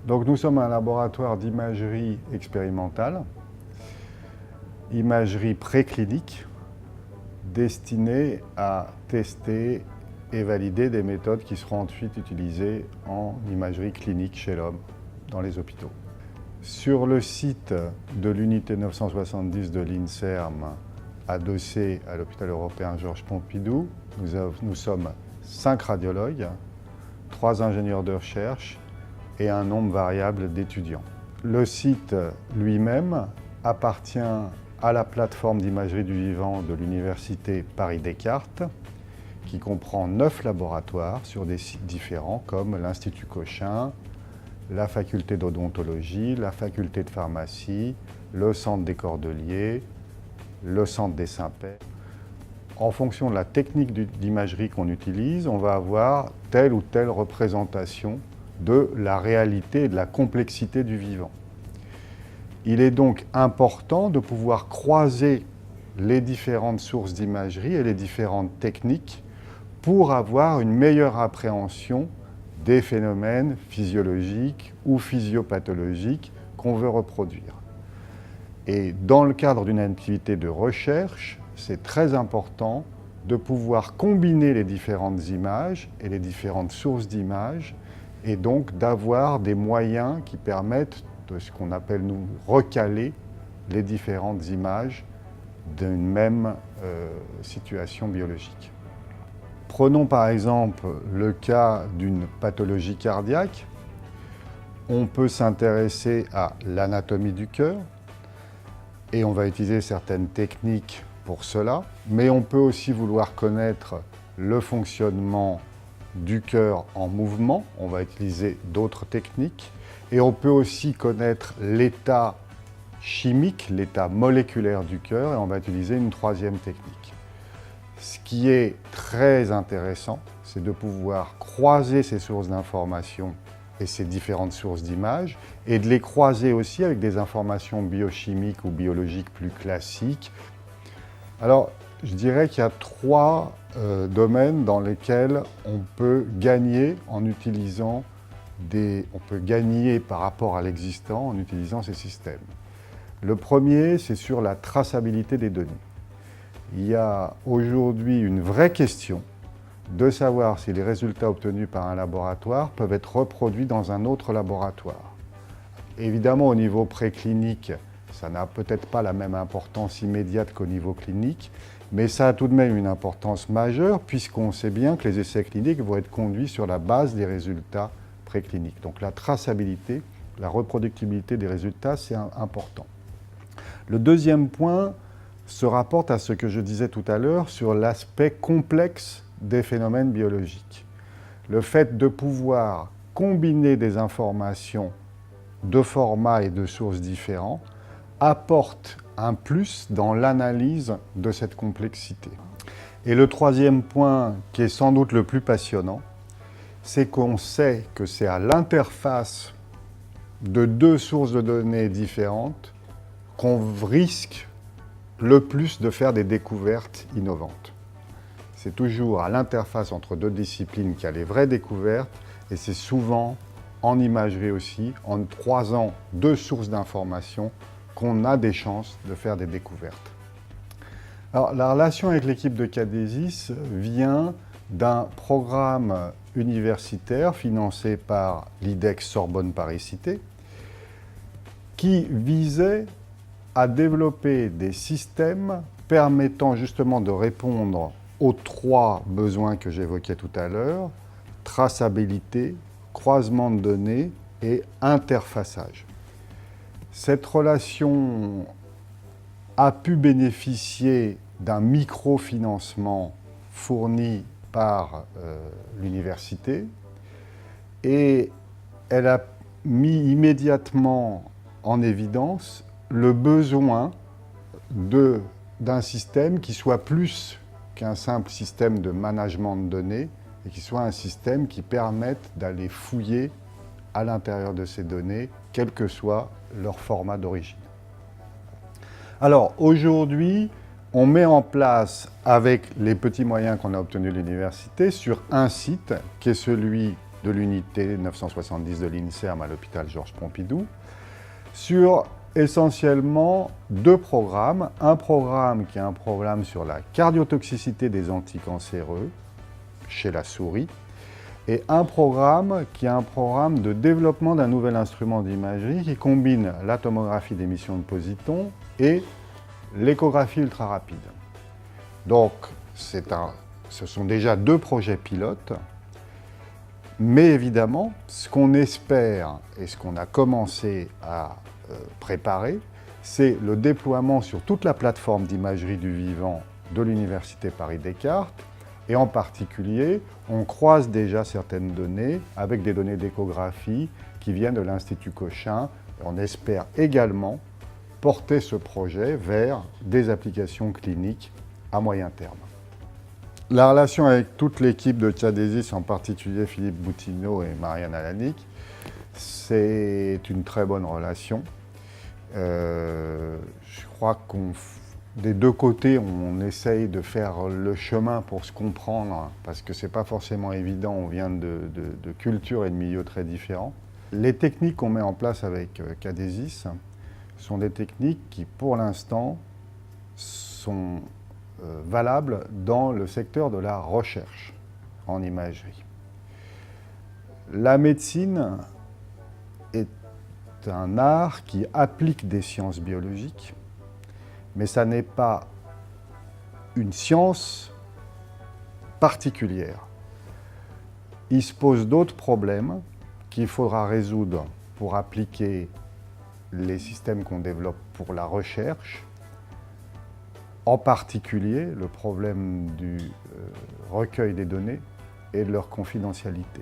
Donc nous sommes un laboratoire d'imagerie expérimentale, imagerie préclinique, destinée à tester et valider des méthodes qui seront ensuite utilisées en imagerie clinique chez l'homme, dans les hôpitaux. Sur le site de l'unité 970 de l'INSERM, adossé à l'hôpital européen Georges Pompidou, nous sommes 5 radiologues, 3 ingénieurs de recherche et un nombre variable d'étudiants. Le site lui-même appartient à la plateforme d'imagerie du vivant de l'université Paris-Descartes, qui comprend 9 laboratoires sur des sites différents comme l'Institut Cochin, la faculté d'odontologie, la faculté de pharmacie, le centre des Cordeliers, le centre des Saints-Pères. En fonction de la technique d'imagerie qu'on utilise, on va avoir telle ou telle représentation de la réalité et de la complexité du vivant. Il est donc important de pouvoir croiser les différentes sources d'imagerie et les différentes techniques pour avoir une meilleure appréhension des phénomènes physiologiques ou physiopathologiques qu'on veut reproduire. Et dans le cadre d'une activité de recherche, c'est très important de pouvoir combiner les différentes images et les différentes sources d'images et donc d'avoir des moyens qui permettent de ce qu'on appelle, nous, recaler les différentes images d'une même situation biologique. Prenons par exemple le cas d'une pathologie cardiaque. On peut s'intéresser à l'anatomie du cœur et on va utiliser certaines techniques pour cela, mais on peut aussi vouloir connaître le fonctionnement du cœur en mouvement, on va utiliser d'autres techniques, et on peut aussi connaître l'état chimique, l'état moléculaire du cœur, et on va utiliser une troisième technique. Ce qui est très intéressant, c'est de pouvoir croiser ces sources d'informations et ces différentes sources d'images, et de les croiser aussi avec des informations biochimiques ou biologiques plus classiques. Alors, je dirais qu'il y a 3 domaines dans lesquels on peut gagner en utilisant on peut gagner par rapport à l'existant en utilisant ces systèmes. Le premier, c'est sur la traçabilité des données. Il y a aujourd'hui une vraie question de savoir si les résultats obtenus par un laboratoire peuvent être reproduits dans un autre laboratoire. Évidemment, au niveau préclinique, ça n'a peut-être pas la même importance immédiate qu'au niveau clinique, mais ça a tout de même une importance majeure puisqu'on sait bien que les essais cliniques vont être conduits sur la base des résultats précliniques. Donc la traçabilité, la reproductibilité des résultats, c'est important. Le deuxième point se rapporte à ce que je disais tout à l'heure sur l'aspect complexe des phénomènes biologiques. Le fait de pouvoir combiner des informations de formats et de sources différents apporte un plus dans l'analyse de cette complexité. Et le troisième point, qui est sans doute le plus passionnant, c'est qu'on sait que c'est à l'interface de 2 sources de données différentes qu'on risque le plus de faire des découvertes innovantes. C'est toujours à l'interface entre 2 disciplines qu'il y a les vraies découvertes, et c'est souvent en imagerie aussi, en croisant 2 sources d'informations, qu'on a des chances de faire des découvertes. Alors, la relation avec l'équipe de Cadesis vient d'un programme universitaire financé par l'IDEX Sorbonne Paris-Cité qui visait à développer des systèmes permettant justement de répondre aux 3 besoins que j'évoquais tout à l'heure: traçabilité, croisement de données et interfaçage. Cette relation a pu bénéficier d'un microfinancement fourni par l'université et elle a mis immédiatement en évidence le besoin d'un système qui soit plus qu'un simple système de management de données et qui soit un système qui permette d'aller fouiller à l'intérieur de ces données, quel que soit leur format d'origine. Alors aujourd'hui, on met en place, avec les petits moyens qu'on a obtenus de l'université, sur un site qui est celui de l'unité 970 de l'INSERM à l'hôpital Georges Pompidou, sur essentiellement 2 programmes. Un programme qui est un programme sur la cardiotoxicité des anticancéreux chez la souris, et un programme qui est un programme de développement d'un nouvel instrument d'imagerie qui combine la tomographie d'émission de positons et l'échographie ultra rapide. Donc, ce sont déjà 2 projets pilotes, mais évidemment, ce qu'on espère et ce qu'on a commencé à préparer, c'est le déploiement sur toute la plateforme d'imagerie du vivant de l'Université Paris-Descartes. Et en particulier, on croise déjà certaines données avec des données d'échographie qui viennent de l'Institut Cochin. On espère également porter ce projet vers des applications cliniques à moyen terme. La relation avec toute l'équipe de Tchadesis, en particulier Philippe Boutineau et Marianne Alanic, c'est une très bonne relation. Je crois des 2 côtés, on essaye de faire le chemin pour se comprendre, parce que ce n'est pas forcément évident, on vient de cultures et de milieux très différents. Les techniques qu'on met en place avec Cadesis sont des techniques qui, pour l'instant, sont valables dans le secteur de la recherche en imagerie. La médecine est un art qui applique des sciences biologiques, mais ça n'est pas une science particulière. Il se pose d'autres problèmes qu'il faudra résoudre pour appliquer les systèmes qu'on développe pour la recherche, en particulier le problème du recueil des données et de leur confidentialité.